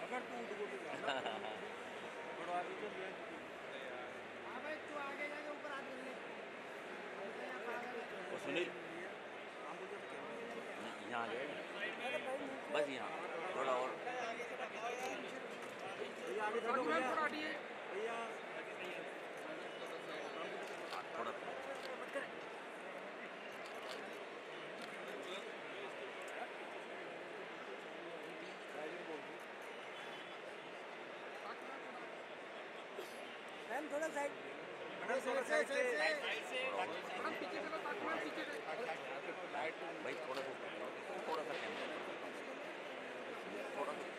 अगर तू उठ बोल थोड़ा आगे चल रहा है। हाँ भाई तू आगे जाके ऊपर हाथ कर ले। और सुनील यहाँ आ गए बस यहाँ थोड़ा और आगे चलो भैया भैया थोड़ा थोड़ा साइड भाई थोड़ा सा थोड़ा सा कैमरा थोड़ा थोड़ा सा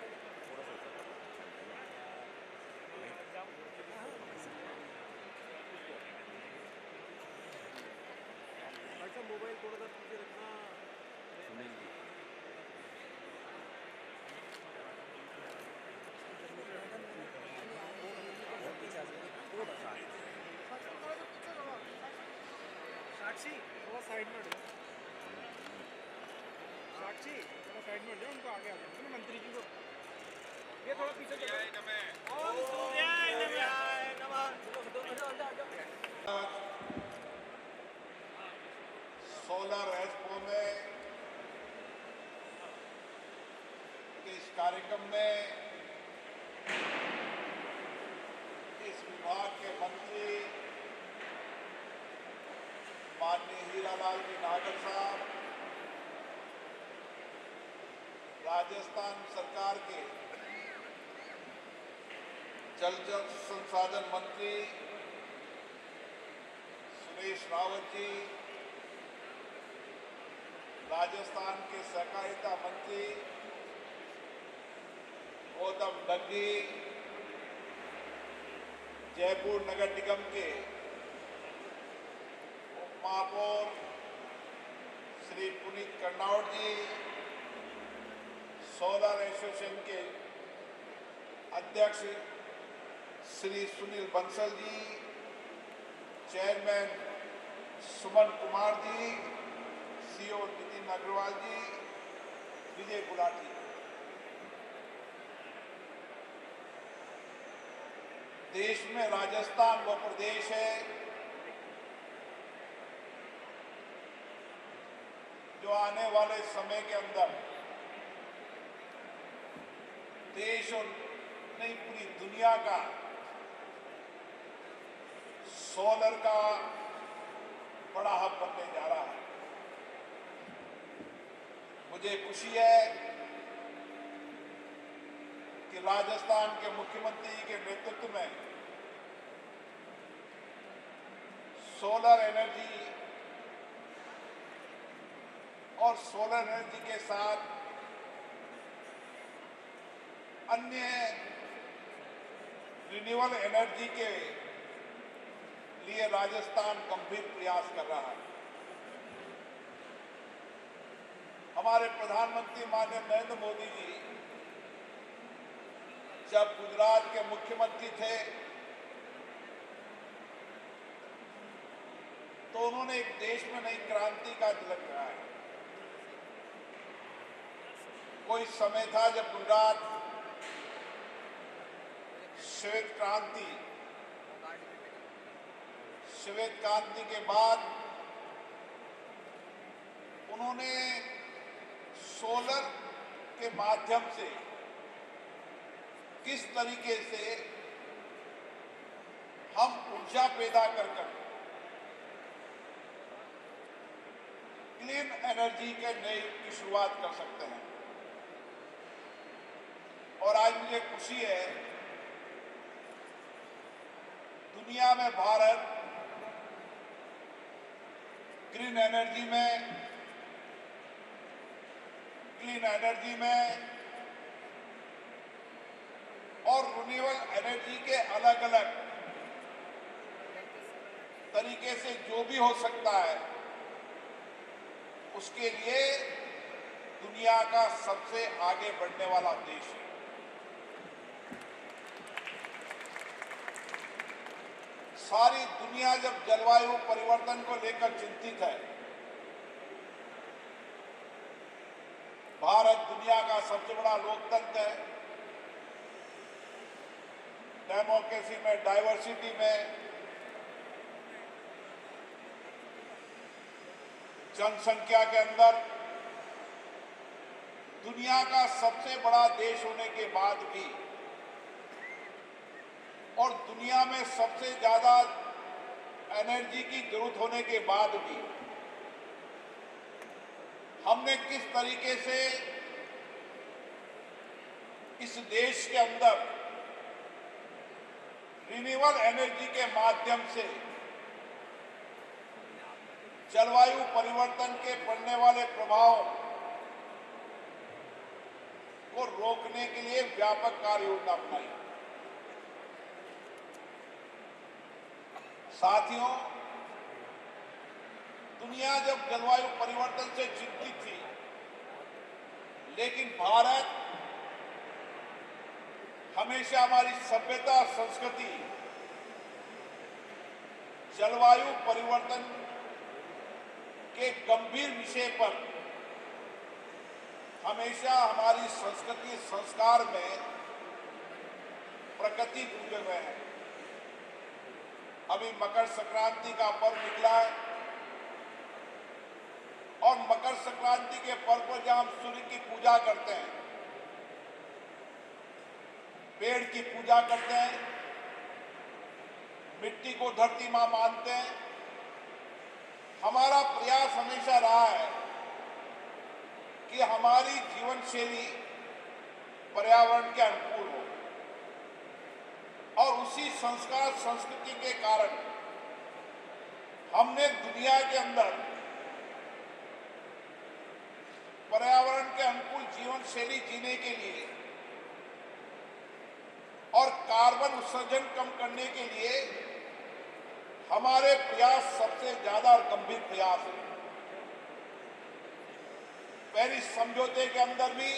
अच्छा मोबाइल थोड़ा सा पीछे रखना। सुनील जी साक्षी थोड़ा साइड में हट जाओ। साक्षी थोड़ा साइड में हट जाओ, उनको आगे आ जाओ ना मंत्री जी को। ये थोड़ा पीछे चलो। ओम सूर्याय नमः। सोलर एक्सपो में इस कार्यक्रम में इस विभाग के मंत्री माननीय हीरालाल जी नागर साहब, राजस्थान सरकार के जल संसाधन मंत्री सुरेश रावत जी, राजस्थान के सहकारिता मंत्री गौतम डंगी, जयपुर नगर निगम के महापौर श्री पुनीत कर्नावट जी, सोलर एसोसिएशन के अध्यक्ष श्री सुनील बंसल जी, चेयरमैन सुमन कुमार जी, सीओ नितिन अग्रवाल जी, विजय गुलाटी। देश में राजस्थान वो प्रदेश है जो आने वाले समय के अंदर देश और नहीं पूरी दुनिया का सोलर का बड़ा हब बनने जा रहा है। मुझे खुशी है कि राजस्थान के मुख्यमंत्री के नेतृत्व में सोलर एनर्जी और सोलर एनर्जी के साथ अन्य रिन्यूएबल एनर्जी के लिए राजस्थान गंभीर प्रयास कर रहा है। हमारे प्रधानमंत्री माननीय नरेंद्र मोदी जी जब गुजरात के मुख्यमंत्री थे तो उन्होंने एक देश में नई क्रांति का तिलक लगाया। कोई समय था जब गुजरात श्वेत क्रांति के बाद उन्होंने सोलर के माध्यम से किस तरीके से हम ऊर्जा पैदा कर क्लीन एनर्जी के नए युग की शुरुआत कर सकते हैं। और आज मुझे खुशी है दुनिया में भारत ग्रीन एनर्जी में, क्लीन एनर्जी में और रिन्यूएबल एनर्जी के अलग अलग तरीके से जो भी हो सकता है उसके लिए दुनिया का सबसे आगे बढ़ने वाला देश है। सारी दुनिया जब जलवायु परिवर्तन को लेकर चिंतित है भारत दुनिया का सबसे बड़ा लोकतंत्र है। डेमोक्रेसी में, डाइवर्सिटी में, जनसंख्या के अंदर दुनिया का सबसे बड़ा देश होने के बाद भी और दुनिया में सबसे ज्यादा एनर्जी की जरूरत होने के बाद भी हमने किस तरीके से इस देश के अंदर रिन्यूएबल एनर्जी के माध्यम से जलवायु परिवर्तन के पड़ने वाले प्रभाव को रोकने के लिए व्यापक कार्य योजना अपनाई। साथियों, दुनिया जब जलवायु परिवर्तन से चिंतित थी, लेकिन भारत हमेशा हमारी सभ्यता, संस्कृति जलवायु परिवर्तन के गंभीर विषय पर हमेशा हमारी संस्कृति, संस्कार में प्रकृति पूजे हुए हैं। अभी मकर संक्रांति का पर्व निकला है और मकर संक्रांति के पर्व पर जब हम सूर्य की पूजा करते हैं, पेड़ की पूजा करते हैं, मिट्टी को धरती मां मानते हैं, हमारा प्रयास हमेशा रहा है कि हमारी जीवन शैली पर्यावरण के अनुकूल हो और उसी संस्कार, संस्कृति के कारण हमने दुनिया के अंदर पर्यावरण के अनुकूल जीवन शैली जीने के लिए और कार्बन उत्सर्जन कम करने के लिए हमारे प्रयास सबसे ज्यादा और गंभीर प्रयास है। पेरिस समझौते के अंदर भी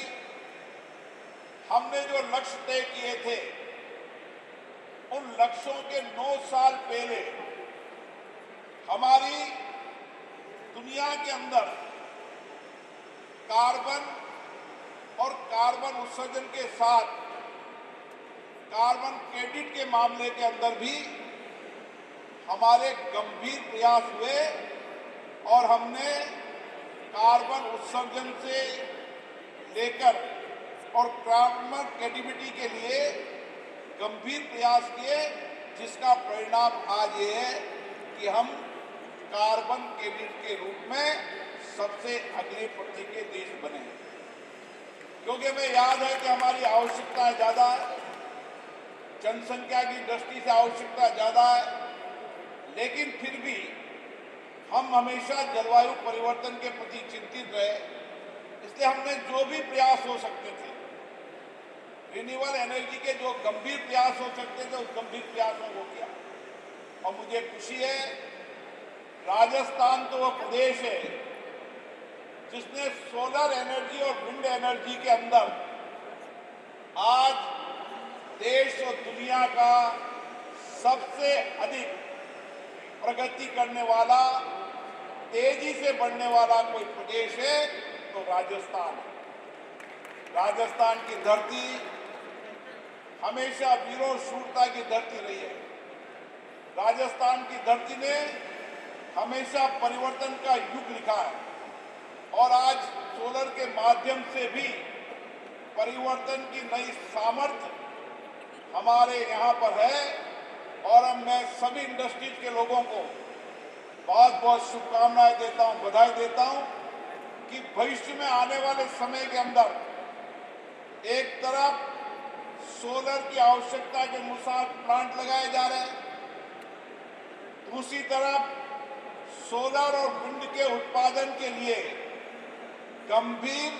हमने जो लक्ष्य तय किए थे, उन लक्ष्यों के 9 साल पहले हमारी दुनिया के अंदर कार्बन और कार्बन उत्सर्जन के साथ कार्बन क्रेडिट के मामले के अंदर भी हमारे गंभीर प्रयास हुए और हमने कार्बन उत्सर्जन से लेकर और कार्बन क्रेडिबिलिटी के लिए गंभीर प्रयास किए, जिसका परिणाम आज ये है कि हम कार्बन क्रेडिट के रूप में सबसे अगले पड़ती के देश बने हैं। क्योंकि हमें याद है कि हमारी आवश्यकता ज्यादा है, जनसंख्या की दृष्टि से आवश्यकता ज्यादा है, लेकिन फिर भी हम हमेशा जलवायु परिवर्तन के प्रति चिंतित रहे। इसलिए हमने जो भी प्रयास हो सकते थे, रिन्यूएबल एनर्जी के जो गंभीर प्रयास हो सकते थे, उस गंभीर प्रयासों को किया। और मुझे खुशी है, राजस्थान तो वह प्रदेश है जिसने सोलर एनर्जी और विंड एनर्जी के अंदर आज देश और दुनिया का सबसे अधिक प्रगति करने वाला, तेजी से बढ़ने वाला कोई प्रदेश है तो राजस्थान है। राजस्थान की धरती हमेशा वीरों शूरता की धरती रही है। राजस्थान की धरती ने हमेशा परिवर्तन का युग लिखा है और आज सोलर के माध्यम से भी परिवर्तन की नई सामर्थ्य हमारे यहाँ पर है। और अब मैं सभी इंडस्ट्रीज के लोगों को बहुत बहुत शुभकामनाएं देता हूं, बधाई देता हूं कि भविष्य में आने वाले समय के अंदर एक तरफ सोलर की आवश्यकता के अनुसार प्लांट लगाए जा रहे हैं, दूसरी तरफ सोलर और विंड के उत्पादन के लिए गंभीर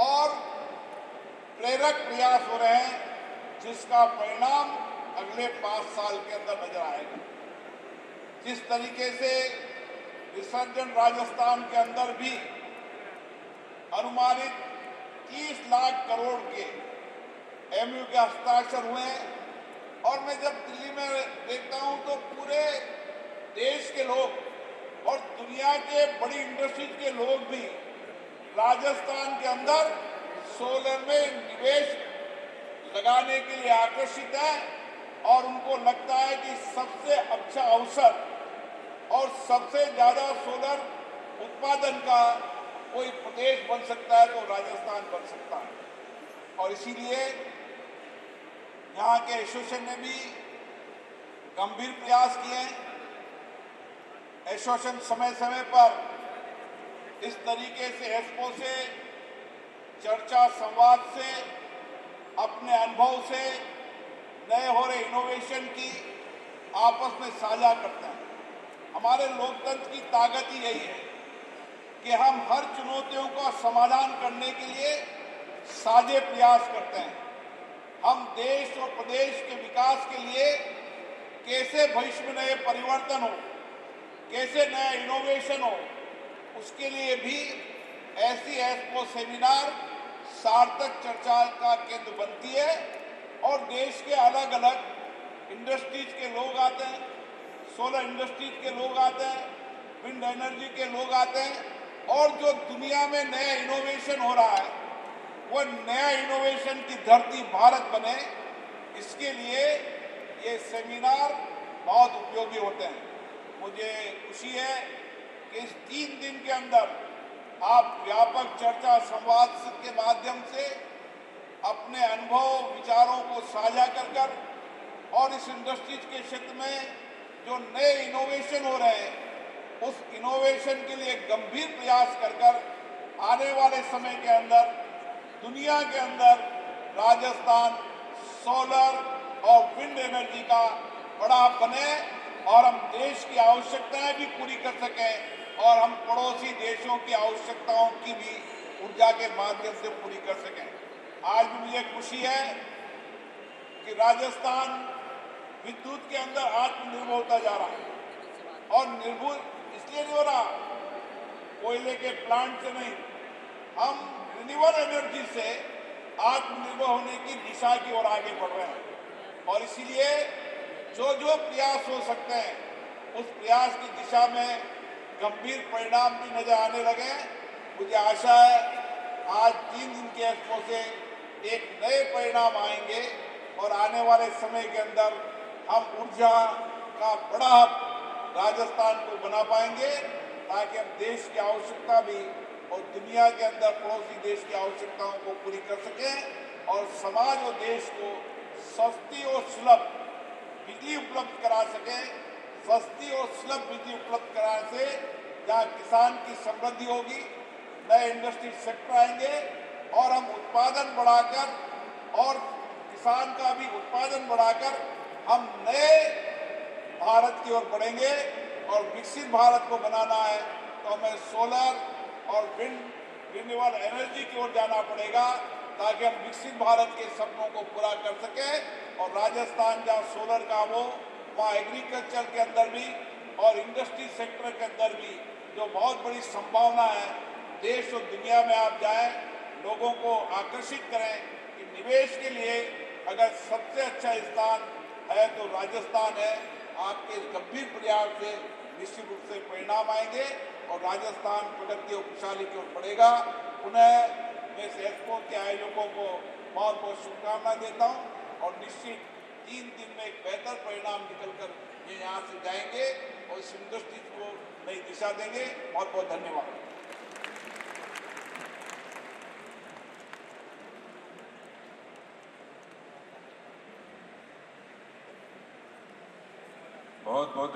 और प्रेरक प्रयास हो रहे हैं, जिसका परिणाम अगले 5 साल के अंदर नजर आएगा। जिस तरीके से विसर्जन राजस्थान के अंदर भी अनुमानित 30 लाख करोड़ के एमयू के हस्ताक्षर हुए हैं और मैं जब दिल्ली में देखता हूं तो पूरे देश के लोग और दुनिया के बड़ी इंडस्ट्रीज के लोग भी राजस्थान के अंदर सोलर में निवेश लगाने के लिए आकर्षित है और उनको लगता है कि सबसे अच्छा अवसर और सबसे ज्यादा सोलर उत्पादन का कोई प्रदेश बन सकता है तो राजस्थान बन सकता है। और इसीलिए यहाँ के एसोसिएशन ने भी गंभीर प्रयास किए हैं। एसोसिएशन समय समय पर इस तरीके से एक्सपो से, चर्चा संवाद से, अपने अनुभव से, नए हो रहे इनोवेशन की आपस में साझा करते हैं। हमारे लोकतंत्र की ताकत ही यही है कि हम हर चुनौतियों का समाधान करने के लिए साझे प्रयास करते हैं। हम देश और प्रदेश के विकास के लिए कैसे भविष्य में नए परिवर्तन हो, कैसे नया इनोवेशन हो, उसके लिए भी ऐसी एक्सपो सेमिनार सार्थक चर्चा का केंद्र बनती है और देश के अलग अलग इंडस्ट्रीज के लोग आते हैं, सोलर इंडस्ट्रीज के लोग आते हैं, विंड एनर्जी के लोग आते हैं और जो दुनिया में नया इनोवेशन हो रहा है वो नया इनोवेशन की धरती भारत बने, इसके लिए ये सेमिनार बहुत उपयोगी होते हैं। मुझे खुशी है कि इस 3 दिन के अंदर आप व्यापक चर्चा संवाद के माध्यम से अपने अनुभव विचारों को साझा कर और इस इंडस्ट्रीज के क्षेत्र में जो नए इनोवेशन हो रहे हैं उस इनोवेशन के लिए गंभीर प्रयास कर आने वाले समय के अंदर दुनिया के अंदर राजस्थान सोलर और विंड एनर्जी का बड़ा बने और हम देश की आवश्यकताएं भी पूरी कर सकें और हम पड़ोसी देशों की आवश्यकताओं की भी ऊर्जा के माध्यम से पूरी कर सकें। आज भी मुझे खुशी है कि राजस्थान विद्युत के अंदर आत्मनिर्भर होता जा रहा है और निर्भर इसलिए नहीं हो रहा कोयले के प्लांट से नहीं, हम रिन्यूएबल एनर्जी से आत्मनिर्भर होने की दिशा की ओर आगे बढ़ रहे हैं और इसीलिए जो जो प्रयास हो सकते हैं उस प्रयास की दिशा में गंभीर परिणाम भी नजर आने लगे हैं। मुझे आशा है आज 3 दिन के एक्सपो से एक नए परिणाम आएंगे और आने वाले समय के अंदर हम ऊर्जा का बड़ा हब राजस्थान को बना पाएंगे ताकि हम देश की आवश्यकता भी और दुनिया के अंदर पड़ोसी देश की आवश्यकताओं को पूरी कर सकें और समाज और देश को सस्ती और सुलभ बिजली उपलब्ध करा सकें। सस्ती और सुलभ बिजली उपलब्ध कराने से जहाँ किसान की समृद्धि होगी, नए इंडस्ट्री सेक्टर आएंगे और हम उत्पादन बढ़ाकर और किसान का भी उत्पादन बढ़ाकर हम नए भारत की ओर बढ़ेंगे और विकसित भारत को बनाना है तो हमें सोलर और विंड रिन्यूएबल एनर्जी की ओर जाना पड़ेगा ताकि हम विकसित भारत के सपनों को पूरा कर सकें और राजस्थान जहाँ सोलर का हो वहाँ एग्रीकल्चर के अंदर भी और इंडस्ट्री सेक्टर के अंदर भी जो बहुत बड़ी संभावना है, देश और दुनिया में आप जाएं, लोगों को आकर्षित करें कि निवेश के लिए अगर सबसे अच्छा स्थान है तो राजस्थान है। आपके इस गंभीर प्रयास से निश्चित रूप से परिणाम आएंगे और राजस्थान प्रगति और खुशहाली की ओर बढ़ेगा। पुनः मैं इस एक्सपो के आयोजकों को बहुत बहुत शुभकामनाएं देता हूं और निश्चित 3 दिन में एक बेहतर परिणाम निकलकर ये यहाँ से जाएंगे और इस इंडस्ट्री को नई दिशा देंगे। बहुत बहुत धन्यवाद। बहुत बहुत